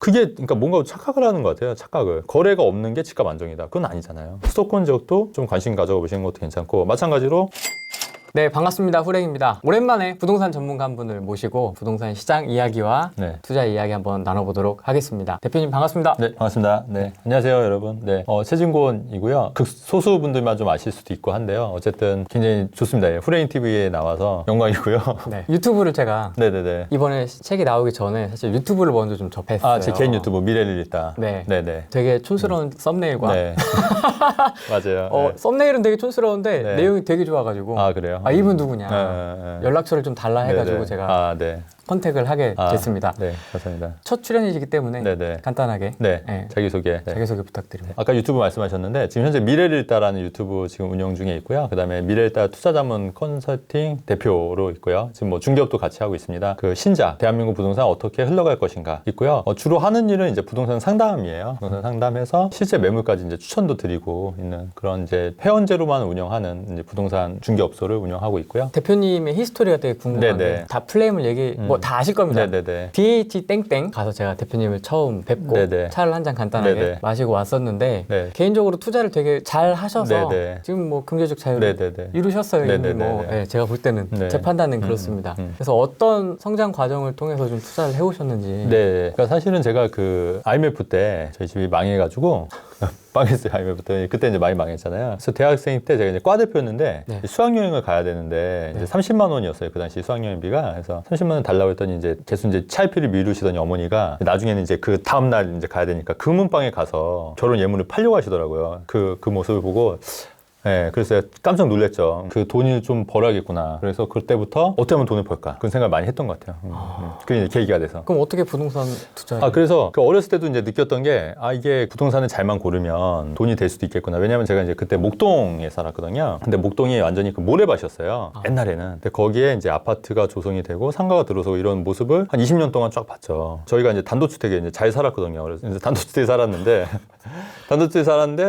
그게 그러니까 뭔가 착각을 하는 것 같아요. 착각을. 거래가 없는 게 집값 안정이다. 그건 아니잖아요. 수도권 지역도 좀 관심 가져가 보시는 것도 괜찮고, 마찬가지로 네, 반갑습니다. 후랭입니다. 오랜만에 부동산 전문가 한 분을 모시고 부동산 시장 이야기와 네. 투자 이야기 한번 나눠보도록 하겠습니다. 대표님 반갑습니다. 네, 반갑습니다. 네, 안녕하세요, 여러분. 네, 최진곤이고요. 극소수 분들만 좀 아실 수도 있고 한데요. 어쨌든 굉장히 좋습니다. 예, 후레인 TV에 나와서 영광이고요. 네, 유튜브를 제가 네네네. 이번에 책이 나오기 전에 사실 유튜브를 먼저 좀 접했어요. 아, 제 개인 유튜브 미래를 읽다. 네. 네네. 되게 촌스러운 썸네일과 네. 맞아요. 네. 썸네일은 되게 촌스러운데 네. 내용이 되게 좋아가지고 아, 그래요? 이분 누구냐 네. 연락처를 좀 달라 해가지고 네네. 제가 아, 네. 컨택을 하게 됐습니다. 네, 감사합니다. 첫 출연이시기 때문에 네네. 간단하게 네, 네, 자기소개. 네. 자기소개 부탁드립니다. 아까 유튜브 말씀하셨는데 지금 현재 미래를 읽다라는 유튜브 지금 운영 중에 있고요. 그다음에 미래를 읽다 투자자문 컨설팅 대표로 있고요. 지금 뭐 중개업도 같이 하고 있습니다. 그 신작 대한민국 부동산 어떻게 흘러갈 것인가 있고요. 주로 하는 일은 이제 부동산 상담이에요. 부동산 상담해서 실제 매물까지 이제 추천도 드리고 있는 그런 이제 회원제로만 운영하는 이제 부동산 중개업소를 운영하고 있고요. 대표님의 히스토리가 되게 궁금한데 네네. 다 플레임을 얘기 뭐 다 아실 겁니다. 네네네. DH 땡땡 가서 제가 대표님을 처음 뵙고 네네. 차를 한 잔 간단하게 네네. 마시고 왔었는데 네. 개인적으로 투자를 되게 잘 하셔서 네네. 지금 뭐 경제적 자유를 네네네. 이루셨어요. 이미 네네네. 뭐 네, 제가 볼 때는 네. 제 판단은 그렇습니다. 그래서 어떤 성장 과정을 통해서 좀 투자를 해오셨는지. 네. 그러니까 사실은 제가 그 IMF 때 저희 집이 망해가지고 망했어요. IMF 때. 그때 이제 많이 망했잖아요. 그래서 대학생 때 제가 이제 과 대표였는데 네. 수학여행을 가야 되는데 이제 30만 원이었어요. 그 당시 수학여행비가. 그래서 30만 원 달라고 했더니 이제 계속 이제 차일피를 미루시더니 어머니가 나중에는 이제 그 다음 날 이제 가야 되니까 금은방에 가서 결혼 예물을 팔려고 하시더라고요. 그 모습을 보고 네, 그래서 깜짝 놀랐죠. 그 돈을 좀 벌어야겠구나. 그래서 그때부터 어떻게 하면 돈을 벌까? 그런 생각을 많이 했던 것 같아요. 그게 이제 계기가 돼서. 그럼 어떻게 부동산 투자? 그래서 그 어렸을 때도 이제 느꼈던 게, 이게 부동산을 잘만 고르면 돈이 될 수도 있겠구나. 왜냐면 제가 이제 그때 목동에 살았거든요. 근데 목동이 완전히 그 모래밭이었어요. 옛날에는. 근데 거기에 이제 아파트가 조성이 되고 상가가 들어서고 이런 모습을 한 20년 동안 쫙 봤죠. 저희가 이제 단독주택에 이제 잘 살았거든요. 그래서 이제 단독주택에 살았는데,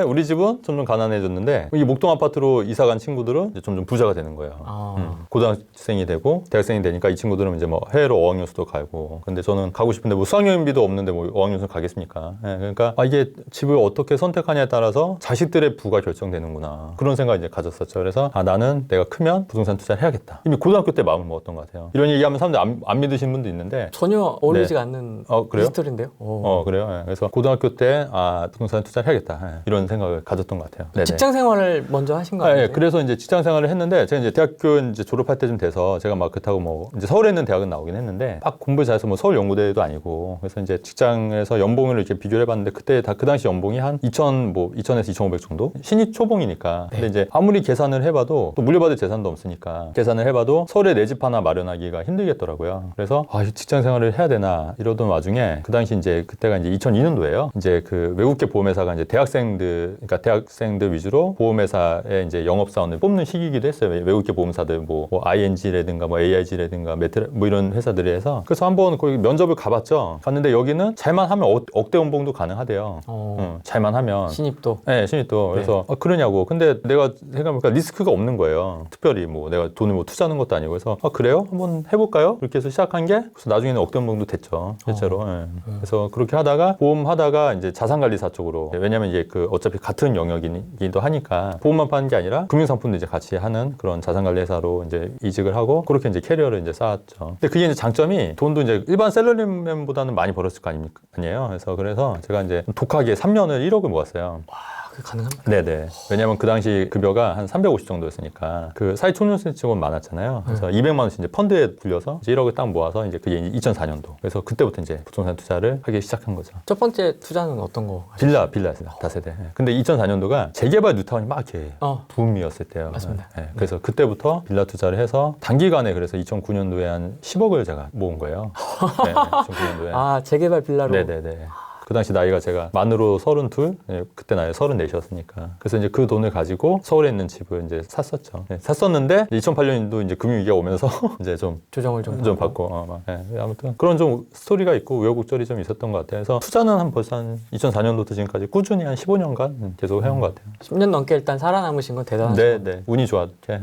우리 집은 점점 가난해졌는데, 이 목동 아파트로 이사 간 친구들은 이제 점점 부자가 되는 거예요. 고등학생이 되고 대학생이 되니까 이 친구들은 이제 뭐 해외로 어학연수도 가고. 근데 저는 가고 싶은데 뭐 수학여행비도 없는데 뭐 어학연수 가겠습니까? 그러니까 이게 집을 어떻게 선택하냐에 따라서 자식들의 부가 결정되는구나. 그런 생각을 이제 가졌었죠. 그래서 나는 내가 크면 부동산 투자를 해야겠다. 이미 고등학교 때 마음을 먹었던 것 같아요. 이런 얘기하면 사람들 안 믿으시는 분도 있는데 전혀 어울리지가 않는 그래요? 히스토리인데요. 그래요. 그래서 고등학교 때 부동산 투자를 해야겠다. 이런 생각을 가졌던 것 같아요. 네네. 직장 생활을 먼저 하신 거 아니에요? 그래서 이제 직장 생활을 했는데 제가 이제 대학교 이제 졸업할 때쯤 돼서 제가 막 그렇다고 뭐 이제 서울에 있는 대학은 나오긴 했는데 막 공부 잘해서 뭐 서울 연구대도 아니고 그래서 이제 직장에서 연봉을 이렇게 비교를 해봤는데 그때 그 당시 연봉이 한 2,000에서 2,500 정도? 신입 초봉이니까. 근데 이제 아무리 계산을 해봐도 또 물려받을 재산도 없으니까 계산을 해봐도 서울에 내 집 하나 마련하기가 힘들겠더라고요. 그래서 직장 생활을 해야 되나 이러던 와중에 그 당시 이제 그때가 이제 2002년도예요. 이제 그 외국계 보험회사가 이제 대학생들 위주로 보험회사에 이제 영업사원을 뽑는 시기이기도 했어요. 외국계 보험사들 뭐 ING라든가 뭐 AIG라든가 메트라 뭐 이런 회사들이 해서 그래서 한번 거기 면접을 가봤죠. 갔는데 여기는 잘만 하면 억대 연봉도 가능하대요. 잘만 하면 신입도. 네, 신입도. 그래서 그러냐고. 근데 내가 생각해보니까 리스크가 없는 거예요. 특별히 뭐 내가 돈을 뭐 투자하는 것도 아니고. 그래서 그래요? 한번 해볼까요? 이렇게 해서 시작한 게 그래서 나중에는 억대 연봉도 됐죠. 실제로. 그래서 그렇게 하다가 보험 하다가 이제 자산관리사 쪽으로. 왜냐면 이게 그 어차피 같은 영역이기도 하니까 보험만 파는 게 아니라 금융상품도 이제 같이 하는 그런 자산관리사로 이제 이직을 하고 그렇게 이제 캐리어를 이제 쌓았죠. 근데 그게 이제 장점이 돈도 이제 일반 샐러리맨보다는 많이 벌었을 거 아니에요. 그래서 제가 이제 독하게 3년을 1억을 모았어요. 그게 가능합니까? 네네. 왜냐면 그 당시 급여가 한 350 정도였으니까 그 사회초년생 직원 많았잖아요. 그래서 200만 원씩 이제 펀드에 불려서 이제 1억을 딱 모아서 이제 그게 2004년도. 그래서 그때부터 이제 부동산 투자를 하기 시작한 거죠. 첫 번째 투자는 어떤 거 하셨어요? 빌라였습니다. 다세대. 근데 2004년도가 재개발 뉴타운이 막 이렇게 붐이었을 때요. 맞습니다. 그래서 그때부터 빌라 투자를 해서 단기간에 그래서 2009년도에 한 10억을 제가 모은 거예요. 2009년도에. 재개발 빌라로. 네네네. 그 당시 나이가 제가 만으로 32, 그때 나이 34이었으니까. 그래서 이제 그 돈을 가지고 서울에 있는 집을 이제 샀었죠. 샀었는데 2008년도 이제 금융위기가 오면서 이제 좀 조정을 좀 받고. 아무튼 그런 좀 스토리가 있고 우여곡절이 좀 있었던 것 같아요. 그래서 투자는 벌써 한 2004년도부터 지금까지 꾸준히 한 15년간 계속 해온 것 같아요. 10년 넘게 일단 살아남으신 건 대단하죠. 네. 운이 좋았게.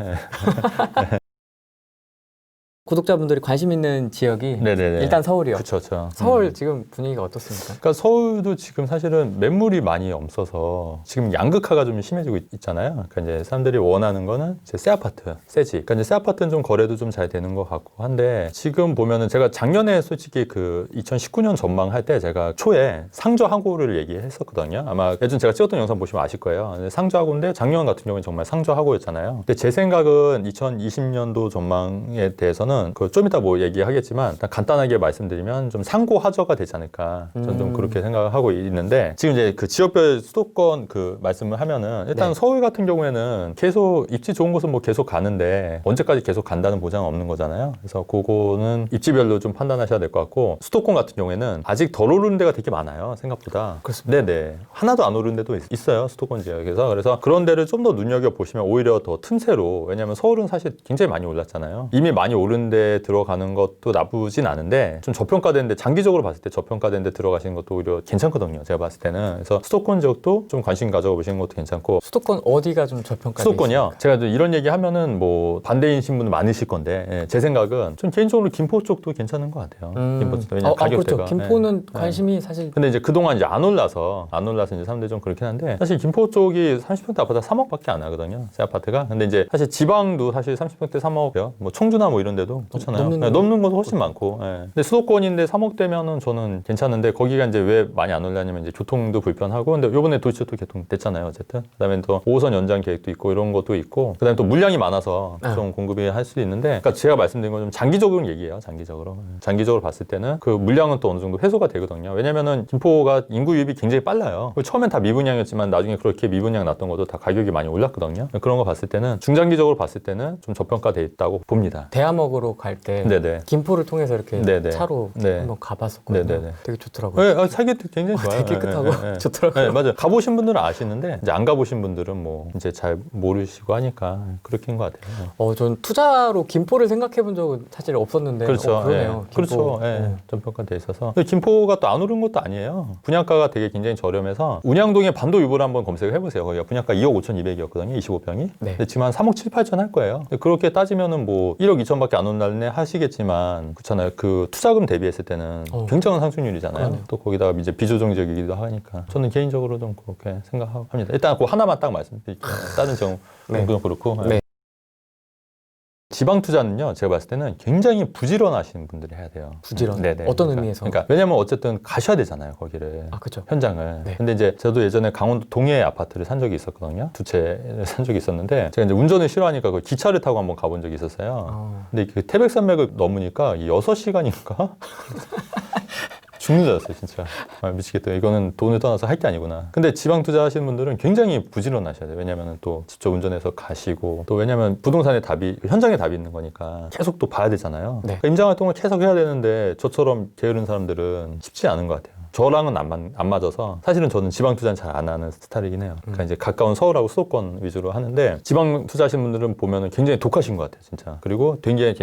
구독자분들이 관심 있는 지역이 네네네. 일단 서울이요. 그쵸, 그쵸. 서울 지금 분위기가 어떻습니까? 그러니까 서울도 지금 사실은 매물이 많이 없어서 지금 양극화가 좀 심해지고 있잖아요. 그러니까 이제 사람들이 원하는 거는 이제 새 아파트, 새 집. 그러니까 이제 새 아파트는 좀 거래도 좀 잘 되는 것 같고 한데 지금 보면은 제가 작년에 솔직히 그 2019년 전망할 때 제가 초에 상저하고를 얘기했었거든요. 아마 예전 제가 찍었던 영상 보시면 아실 거예요. 근데 상저하고인데 작년 같은 경우는 정말 상저하고였잖아요. 근데 제 생각은 2020년도 전망에 대해서는 그 좀 이따 뭐 얘기하겠지만 일단 간단하게 말씀드리면 좀 상고하저가 되지 않을까 저는 좀 그렇게 생각을 하고 있는데 지금 이제 그 지역별 수도권 그 말씀을 하면은 일단 네. 서울 같은 경우에는 계속 입지 좋은 곳은 뭐 계속 가는데 언제까지 계속 간다는 보장은 없는 거잖아요. 그래서 그거는 입지별로 좀 판단하셔야 될 것 같고 수도권 같은 경우에는 아직 덜 오르는 데가 되게 많아요. 생각보다. 그렇습니다. 네네. 하나도 안 오르는 데도 있어요. 수도권 지역에서. 그래서 그런 데를 좀 더 눈여겨보시면 오히려 더 틈새로 왜냐하면 서울은 사실 굉장히 많이 올랐잖아요. 이미 많이 오른 데 들어가는 것도 나쁘진 않은데 좀 저평가된 데 장기적으로 봤을 때 저평가된 데 들어가시는 것도 오히려 괜찮거든요. 제가 봤을 때는. 그래서 수도권 지역도 좀 관심 가져보시는 것도 괜찮고 수도권 어디가 좀 저평가? 수도권이요? 제가 이런 얘기 하면은 뭐 반대이신 분들 많으실 건데 예, 제 생각은 좀 개인적으로 김포 쪽도 괜찮은 것 같아요. 김포 쪽도 왜냐면 가격대가. 그렇죠. 김포는 예. 관심이 사실 근데 이제 그동안 이제 안 올라서 이제 사람들이 좀 그렇긴 한데 사실 김포 쪽이 30평대 아파트 3억밖에 안 하거든요. 새 아파트가. 근데 이제 사실 지방도 사실 30평대 3억이요. 뭐 청주나 뭐 이런 데도 그렇잖아요. 넘는 것도 훨씬 많고. 예. 근데 수도권인데 3억대면은 저는 괜찮은데 거기가 이제 왜 많이 안 올라냐면 이제 교통도 불편하고 근데 요번에 도시철도 개통됐잖아요. 어쨌든. 그다음에 또 5호선 연장 계획도 있고 이런 것도 있고 그다음에 또 물량이 많아서 좀 공급이 할 수도 있는데 그러니까 제가 말씀드린 건 좀 장기적으로 얘기해요. 장기적으로 봤을 때는 그 물량은 또 어느 정도 해소가 되거든요. 왜냐면은 김포가 인구 유입이 굉장히 빨라요. 처음엔 다 미분양이었지만 나중에 그렇게 미분양 났던 것도 다 가격이 많이 올랐거든요. 그런 거 봤을 때는 중장기적으로 봤을 때는 좀 저평가돼 있다고 봅니다. 대암역으로 갈 때 네네. 김포를 통해서 이렇게 네네. 차로 네. 한번 가봤었거든요. 네네네. 되게 좋더라고요. 네, 살기 굉장히 좋아요. 되게 깨끗하고 네, 네, 네. 좋더라고요. 네, 맞아요. 가보신 분들은 아시는데 이제 안 가보신 분들은 뭐 이제 잘 모르시고 하니까 그렇게인 것 같아요. 전 투자로 김포를 생각해 본 적은 사실 없었는데. 그렇죠. 그러네요. 예. 그렇죠. 예. 저평가돼 있어서. 근데 김포가 또 안 오른 것도 아니에요. 분양가가 되게 굉장히 저렴해서 운양동의 반도 유보를 한번 검색을 해보세요. 거기가 분양가 2억 5,200이었거든요. 25평이. 네. 근데 지금 한 3억 7, 8천 할 거예요. 그렇게 따지면은 뭐 1억 2천밖에 안 온다네 하시겠지만 그렇잖아요. 그 투자금 대비했을 때는 굉장한 상승률이잖아요. 그러네요. 또 거기다가 이제 비조정적이기도 하니까 저는 개인적으로 좀 그렇게 생각합니다. 일단 그 하나만 딱 말씀드릴게요. 다른 정도는 그렇고. 네. 지방 투자는요, 제가 봤을 때는 굉장히 부지런하시는 분들이 해야 돼요. 부지런. 네네. 어떤 그러니까, 의미에서? 그러니까 왜냐면 어쨌든 가셔야 되잖아요, 거기를. 그렇죠. 현장을. 네. 근데 이제 저도 예전에 강원도 동해 아파트를 산 적이 있었거든요. 두 채를 산 적이 있었는데 제가 이제 운전을 싫어하니까 그 기차를 타고 한번 가본 적이 있었어요. 근데 그 태백산맥을 넘으니까 6시간인가? 죽는 줄 알았어요, 진짜. 미치겠다. 이거는 돈을 떠나서 할 게 아니구나. 근데 지방 투자하시는 분들은 굉장히 부지런하셔야 돼요. 왜냐면 또 직접 운전해서 가시고 또 왜냐면 부동산의 답이 현장에 답이 있는 거니까 계속 또 봐야 되잖아요. 네. 그러니까 임장 활동을 계속 해야 되는데 저처럼 게으른 사람들은 쉽지 않은 것 같아요. 저랑은 안 맞아서 사실은 저는 지방 투자는 잘 안 하는 스타일이긴 해요. 그러니까 이제 가까운 서울하고 수도권 위주로 하는데 지방 투자하시는 분들은 보면은 굉장히 독하신 것 같아요, 진짜. 그리고 굉장히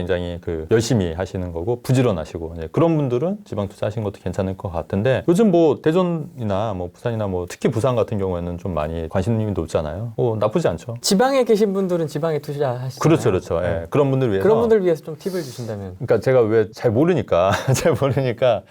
그 열심히 하시는 거고 부지런하시고 이제 그런 분들은 지방 투자하시는 것도 괜찮을 것 같은데 요즘 뭐 대전이나 뭐 부산이나 뭐 특히 부산 같은 경우에는 좀 많이 관심이 높잖아요. 나쁘지 않죠. 지방에 계신 분들은 지방에 투자하시잖아요. 그렇죠. 네. 예. 그런 분들을 위해서. 그런 분들 위해서 좀 팁을 주신다면. 그러니까 제가 왜 잘 모르니까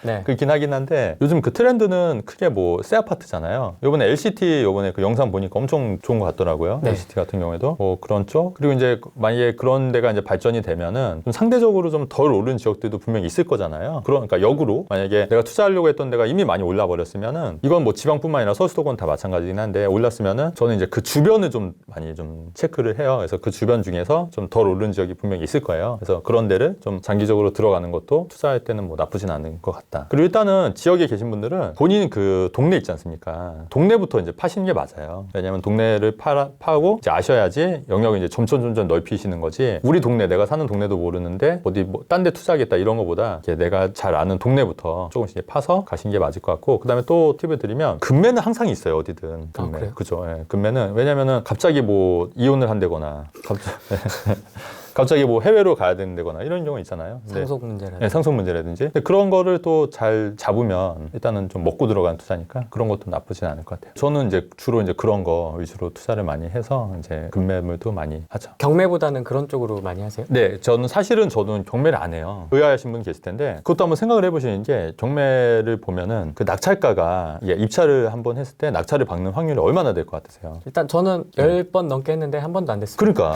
네. 그렇긴 하긴 한데 요즘 그 트렌드는 크게 뭐 새 아파트잖아요. 요번에 LCT 요번에 그 영상 보니까 엄청 좋은 것 같더라고요. 네. LCT 같은 경우에도 뭐 그런 쪽 그리고 이제 만약에 그런 데가 이제 발전이 되면은 좀 상대적으로 좀 덜 오른 지역들도 분명히 있을 거잖아요. 그러니까 역으로 만약에 내가 투자하려고 했던 데가 이미 많이 올라 버렸으면은 이건 뭐 지방뿐만 아니라 서울 수도권 다 마찬가지긴 한데 올랐으면은 저는 이제 그 주변을 좀 많이 좀 체크를 해요. 그래서 그 주변 중에서 좀 덜 오른 지역이 분명히 있을 거예요. 그래서 그런 데를 좀 장기적으로 들어가는 것도 투자할 때는 뭐 나쁘진 않은 것 같다. 그리고 일단은 지역에 계신 분들은 본인 그 동네 있지 않습니까? 동네부터 이제 파시는 게 맞아요. 왜냐하면 동네를 파고 이제 아셔야지 영역을 이제 점점 넓히시는 거지. 우리 동네 내가 사는 동네도 모르는데 어디 뭐 딴 데 투자하겠다 이런 거보다 이제 내가 잘 아는 동네부터 조금씩 이제 파서 가시는 게 맞을 것 같고 그다음에 또 팁을 드리면 금매는 항상 있어요. 어디든 금매. 그래요? 그죠? 예. 금매는 왜냐면은 갑자기 뭐 이혼을 한다거나 갑자기 뭐 해외로 가야 된다거나 이런 경우 있잖아요. 근데 상속 문제라든지. 네, 상속 문제라든지. 근데 그런 거를 또 잘 잡으면 일단은 좀 먹고 들어가는 투자니까 그런 것도 나쁘진 않을 것 같아요. 저는 이제 주로 이제 그런 거 위주로 투자를 많이 해서 이제 급매물도 많이 하죠. 경매보다는 그런 쪽으로 많이 하세요? 네, 저는 경매를 안 해요. 의아하신 분 계실 텐데 그것도 한번 생각을 해보시는 게 경매를 보면은 그 낙찰가가 입찰을 한번 했을 때 낙찰을 박는 확률이 얼마나 될 것 같으세요? 일단 저는 10번 넘게 했는데 한 번도 안 됐어요. 그러니까,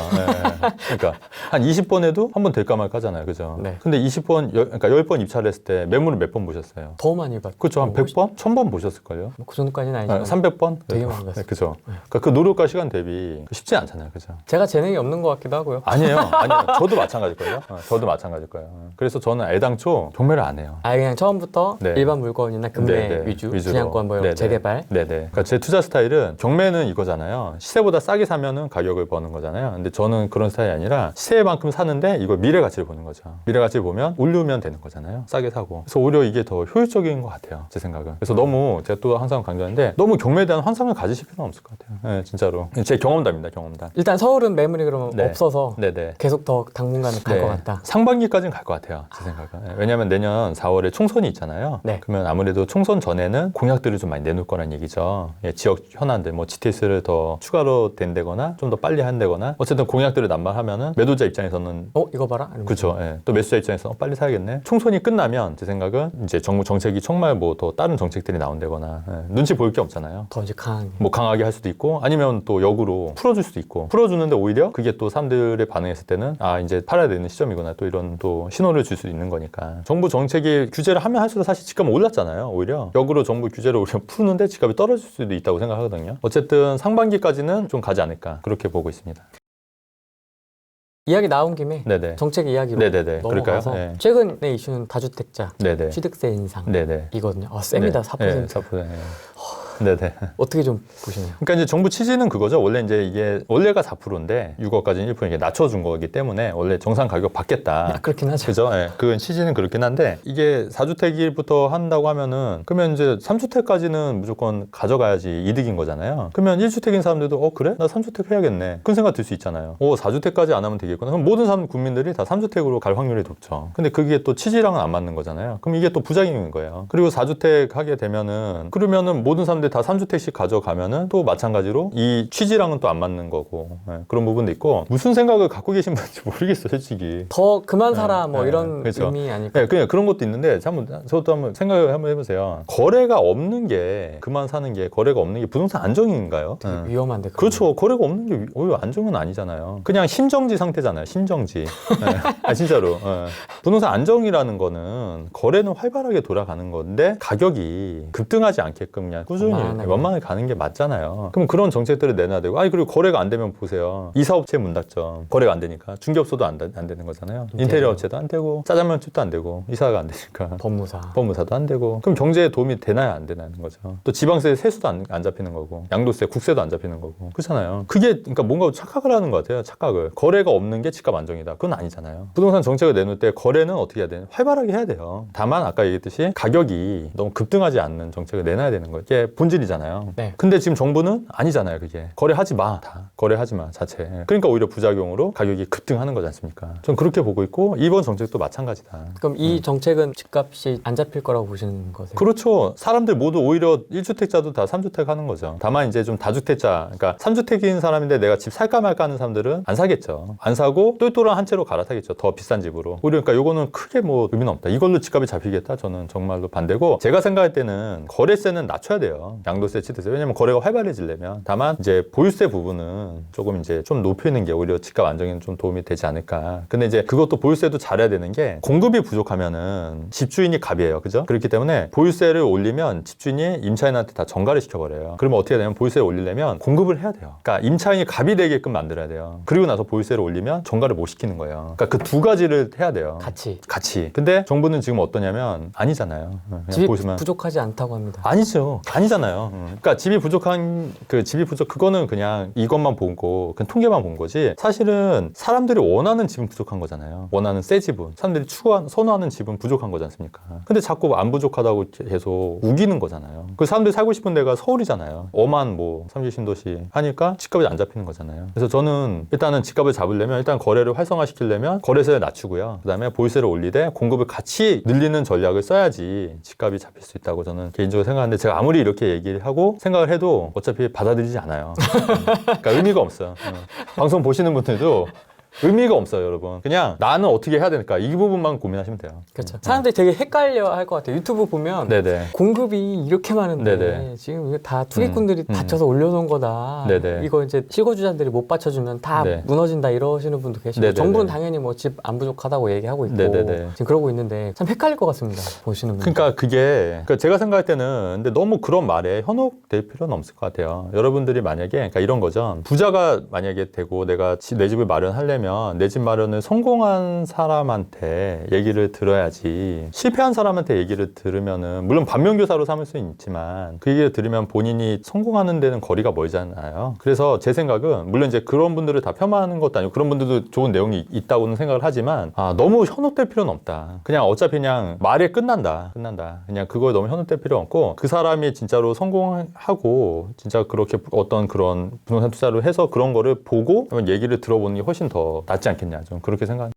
그러니까 한 20번 해도 한 번 될까 말까 하잖아요, 그죠? 네. 근데 20번, 그러니까 10번 입찰을 했을 때 매물을 몇 번 보셨어요? 더 많이 봤죠. 그렇죠, 한 100번, 1000번 보셨을걸요? 그 정도까지는 아니지만 300번? 되게 많이 봤어요. 그죠? 그러니까 그 노력과 시간 대비 쉽지 않잖아요, 그죠? 제가 재능이 없는 것 같기도 하고요. 아니에요. 저도 마찬가지일 거예요. 저도 마찬가지일 거예요. 그래서 저는 애당초 경매를 안 해요. 아예 그냥 처음부터 네. 일반 물건이나 금매 네, 네. 위주로 위주로. 분양권 뭐 네, 네. 재개발. 네네. 그러니까 제 투자 스타일은 경매는 이거잖아요. 시세보다 싸게 사면은 가격을 버는 거잖아요. 근데 저는 그런 스타일이 아니라 시세만큼 사는데 이걸 미래 가치를 보는 거죠. 미래 가치를 보면 오르면 되는 거잖아요. 싸게 사고. 그래서 오히려 이게 더 효율적인 것 같아요. 제 생각은. 그래서 너무 제가 또 항상 강조하는데 너무 경매에 대한 환상을 가지실 필요는 없을 것 같아요. 네, 진짜로. 제 경험담입니다. 경험담. 일단 서울은 매물이 그러면 네. 없어서 네네. 계속 더 당분간은 갈 것 같다. 상반기까지는 갈 것 같아요. 제 생각은. 네, 왜냐하면 내년 4월에 총선이 있잖아요. 네. 그러면 아무래도 총선 전에는 공약들을 좀 많이 내놓을 거란 얘기죠. 지역 현안들, 뭐 GTS를 더 추가로 된다거나 좀 더 빨리 한다거나 어쨌든 공약들을 난발하면은 매도자 입장에서는 이거 봐라? 이러면서. 그렇죠. 또 매수자 입장에서 빨리 사야겠네. 총선이 끝나면 제 생각은 이제 정부 정책이 정말 뭐 더 다른 정책들이 나온다거나 눈치 보일 게 없잖아요. 더 이제 강하게. 뭐 강하게 할 수도 있고 아니면 또 역으로 풀어줄 수도 있고 풀어주는데 오히려 그게 또 사람들의 반응했을 때는 이제 팔아야 되는 시점이구나 또 이런 또 신호를 줄 수도 있는 거니까 정부 정책이 규제를 하면 할수록 사실 집값은 올랐잖아요. 오히려 역으로 정부 규제를 오히려 푸는데 집값이 떨어질 수도 있다고 생각하거든요. 어쨌든 상반기까지는 좀 가지 않을까 그렇게 보고 있습니다. 이야기 나온 김에 네네. 정책 이야기로 네네네. 넘어가서 그럴까요? 네. 최근의 이슈는 다주택자 네네. 취득세 인상 네네. 이거든요. 셉니다. 4%. 네, 4%. 네네. 어떻게 좀 보시나요? 그러니까 이제 정부 취지는 그거죠. 원래 이제 이게 원래가 4%인데 6억까지는 1% 이게 낮춰준 거기 때문에 원래 정상 가격 받겠다. 그렇긴 하죠. 그죠? 예. 그 취지는 그렇긴 한데 이게 4주택일부터 한다고 하면은 그러면 이제 3주택까지는 무조건 가져가야지 이득인 거잖아요. 그러면 1주택인 사람들도 그래? 나 3주택 해야겠네. 그런 생각 들 수 있잖아요. 4주택까지 안 하면 되겠구나. 그럼 모든 사람 국민들이 다 3주택으로 갈 확률이 높죠. 근데 그게 또 취지랑은 안 맞는 거잖아요. 그럼 이게 또 부작용인 거예요. 그리고 4주택 하게 되면은 그러면은 모든 사람들이 다 3주택씩 가져가면은 또 마찬가지로 이 취지랑은 또 안 맞는 거고 그런 부분도 있고 무슨 생각을 갖고 계신 분인지 모르겠어요, 솔직히. 더 그만 살아 뭐 네, 이런 그렇죠. 의미 아닐까? 네, 그냥 그런 것도 있는데 저도 한번 생각을 한번 해보세요. 거래가 없는 게 그만 사는 게 거래가 없는 게 부동산 안정인가요? 되게 위험한데. 그렇죠. 거래가 없는 게 오히려 안정은 아니잖아요. 그냥 심정지 상태잖아요. 심정지. 진짜로. 부동산 안정이라는 거는 거래는 활발하게 돌아가는 건데 가격이 급등하지 않게끔 그냥 꾸준히 원만하게 가는 게 맞잖아요. 그럼 그런 정책들을 내놔야 되고 그리고 거래가 안 되면 보세요. 이사업체 문 닫죠. 거래가 안 되니까. 중개업소도 안 되는 거잖아요. 인테리어 업체도 안 되고 짜장면집도 안 되고 이사가 안 되니까. 법무사도 안 되고. 그럼 경제에 도움이 되나요? 안 되나는 거죠. 또 지방세 세수도 안 잡히는 거고 양도세, 국세도 안 잡히는 거고. 그렇잖아요. 그게 그러니까 뭔가 착각을 하는 것 같아요. 착각을. 거래가 없는 게 집값 안정이다. 그건 아니잖아요. 부동산 정책을 내놓을 때 거래는 어떻게 해야 되냐? 활발하게 해야 돼요. 다만 아까 얘기했듯이 가격이 너무 급등하지 않는 정책을 내놔야 되는 거예요. 이게 본질이잖아요. 네. 근데 지금 정부는 아니잖아요. 그게 거래하지 마. 다 거래하지 마 자체. 그러니까 오히려 부작용으로 가격이 급등하는 거지 않습니까? 전 그렇게 보고 있고 이번 정책도 마찬가지다. 그럼 이 정책은 집값이 안 잡힐 거라고 보시는 거세요? 그렇죠. 사람들 모두 오히려 1주택자도 다 3주택 하는 거죠. 다만 이제 좀 다주택자, 그러니까 3주택인 사람인데 내가 집 살까 말까 하는 사람들은 안 사겠죠. 안 사고 똘똘한 한 채로 갈아타겠죠. 더 비싼 집으로. 오히려 그러니까 요거는 크게 뭐 의미는 없다. 이걸로 집값이 잡히겠다? 저는 정말로 반대고 제가 생각할 때는 거래세는 낮춰야 돼요. 양도세, 취득세. 왜냐면 거래가 활발해지려면. 다만 이제 보유세 부분은 조금 이제 좀 높이는 게 오히려 집값 안정에는 좀 도움이 되지 않을까. 근데 이제 그것도 보유세도 잘해야 되는 게 공급이 부족하면은 집주인이 갑이에요. 그죠? 그렇기 때문에 보유세를 올리면 집주인이 임차인한테 다 전가를 시켜버려요. 그러면 어떻게 되냐면 보유세를 올리려면 공급을 해야 돼요. 그러니까 임차인이 갑이 되게끔 만들어야 돼요. 그리고 나서 보유세를 올리면 전가를 못 시키는 거예요. 그러니까 그 두 가지를 해야 돼요. 같이. 근데 정부는 지금 어떠냐면 아니잖아요. 집이 보시면 부족하지 않다고 합니다. 아니죠. 아니잖아요. 그러니까 집이 부족한 그거는 그냥 이것만 보고 그냥 통계만 본 거지. 사실은 사람들이 원하는 집은 부족한 거잖아요. 원하는 새 집은 사람들이 선호하는 집은 부족한 거지 않습니까? 근데 자꾸 안 부족하다고 계속 우기는 거잖아요. 그 사람들이 살고 싶은 데가 서울이잖아요. 엄한 뭐 삼시 신도시 하니까 집값이 안 잡히는 거잖아요. 그래서 저는 일단은 집값을 잡으려면 일단 거래를 활성화시키려면 거래세를 낮추고요. 그다음에 보유세를 올리되 공급을 같이 늘리는 전략을 써야지 집값이 잡힐 수 있다고 저는 개인적으로 생각하는데 제가 아무리 이렇게 얘기를 하고 생각을 해도 어차피 받아들이지 않아요. 그러니까 의미가 없어요. 방송 보시는 분들도 의미가 없어요, 여러분. 그냥 나는 어떻게 해야 될까? 이 부분만 고민하시면 돼요. 그렇죠. 사람들이 되게 헷갈려 할 것 같아요. 유튜브 보면 네네. 공급이 이렇게 많은데 네네. 지금 이거 다 투기꾼들이 받쳐서 올려놓은 거다. 네네. 이거 이제 실거주자들이 못 받쳐주면 다 네. 무너진다 이러시는 분도 계시고 네네네. 정부는 당연히 뭐 집 안 부족하다고 얘기하고 있고 네네네. 지금 그러고 있는데 참 헷갈릴 것 같습니다. 보시는 분들. 그러니까 그러니까 제가 생각할 때는 근데 너무 그런 말에 현혹될 필요는 없을 것 같아요. 여러분들이 만약에 그러니까 이런 거죠. 부자가 만약에 되고 내가 내 집을 마련하려면 내 집 마련을 성공한 사람한테 얘기를 들어야지 실패한 사람한테 얘기를 들으면은 물론 반면교사로 삼을 수 있지만 그 얘기를 들으면 본인이 성공하는 데는 거리가 멀잖아요. 그래서 제 생각은 물론 이제 그런 분들을 다 폄하하는 것도 아니고 그런 분들도 좋은 내용이 있다고는 생각을 하지만 너무 현혹될 필요는 없다. 그냥 어차피 그냥 말에 끝난다. 그냥 그거에 너무 현혹될 필요 없고 그 사람이 진짜로 성공하고 진짜 그렇게 어떤 그런 부동산 투자를 해서 그런 거를 보고 얘기를 들어보는 게 훨씬 더 낫지 않겠냐. 좀 그렇게 생각합니다.